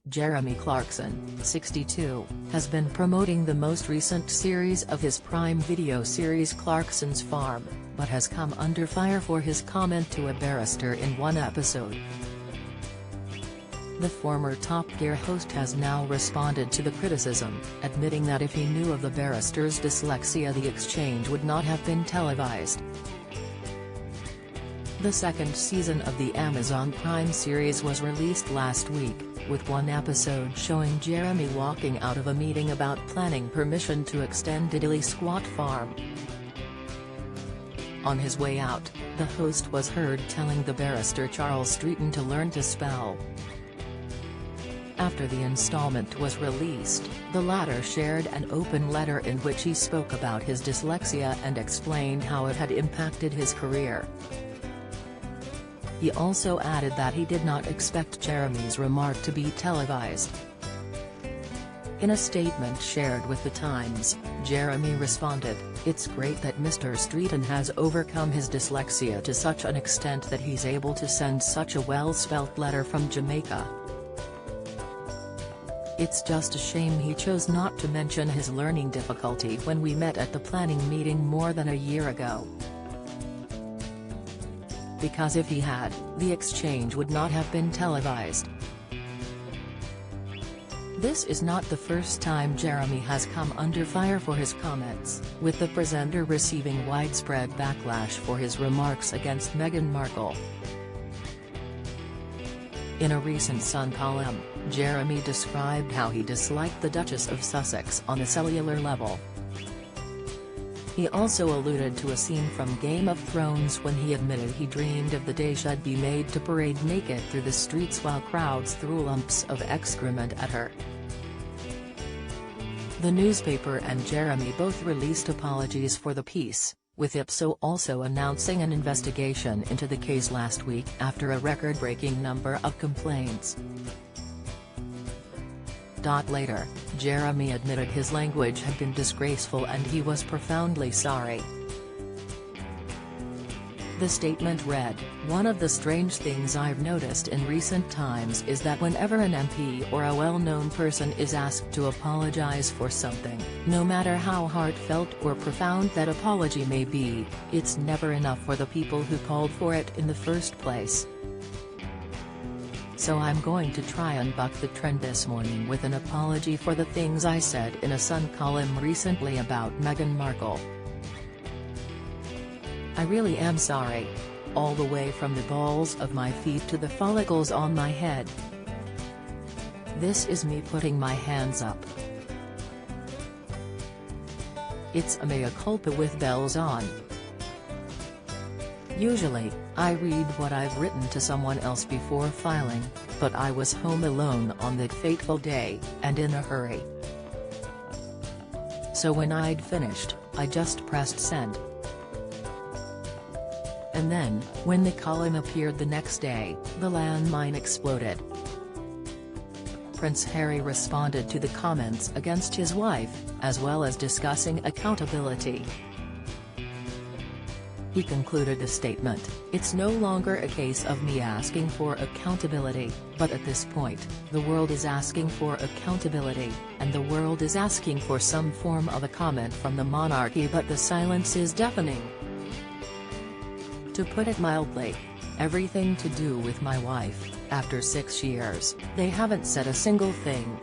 Jeremy Clarkson, 62, has been promoting the most recent series of his Prime Video series Clarkson's Farm, but has come under fire for his comment to a barrister in one episode. The former Top Gear host has now responded to the criticism, admitting that if he knew of the barrister's dyslexia the exchange would not have been televised. The second season of the Amazon Prime series was released last week, with one episode showing Jeremy walking out of a meeting about planning permission to extend Diddley Squat Farm. On his way out, the host was heard telling the barrister Charles Streeton to learn to spell. After the installment was released, the latter shared an open letter in which he spoke about his dyslexia and explained how it had impacted his career. He also added that he did not expect Jeremy's remark to be televised. In a statement shared with The Times, Jeremy responded, "It's great that Mr. Streeton has overcome his dyslexia to such an extent that he's able to send such a well-spelt letter from Jamaica. It's just a shame he chose not to mention his learning difficulty when we met at the planning meeting more than a year ago. Because if he had, the exchange would not have been televised." This is not the first time Jeremy has come under fire for his comments, with the presenter receiving widespread backlash for his remarks against Meghan Markle. In a recent Sun column, Jeremy described how he disliked the Duchess of Sussex on a cellular level. He also alluded to a scene from Game of Thrones when he admitted he dreamed of the day she'd be made to parade naked through the streets while crowds threw lumps of excrement at her. The newspaper and Jeremy both released apologies for the piece, with Ipso also announcing an investigation into the case last week after a record-breaking number of complaints. Later, Jeremy admitted his language had been disgraceful and he was profoundly sorry. The statement read, "One of the strange things I've noticed in recent times is that whenever an MP or a well-known person is asked to apologize for something, no matter how heartfelt or profound that apology may be, it's never enough for the people who called for it in the first place. So I'm going to try and buck the trend this morning with an apology for the things I said in a Sun column recently about Meghan Markle. I really am sorry. All the way from the balls of my feet to the follicles on my head. This is me putting my hands up. It's a mea culpa with bells on. Usually, I read what I've written to someone else before filing, but I was home alone on that fateful day, and in a hurry. So when I'd finished, I just pressed send. And then, when the column appeared the next day, the landmine exploded." Prince Harry responded to the comments against his wife, as well as discussing accountability. He concluded the statement, "It's no longer a case of me asking for accountability, but at this point, the world is asking for accountability, and the world is asking for some form of a comment from the monarchy, but the silence is deafening. To put it mildly, everything to do with my wife, after 6 years, they haven't said a single thing.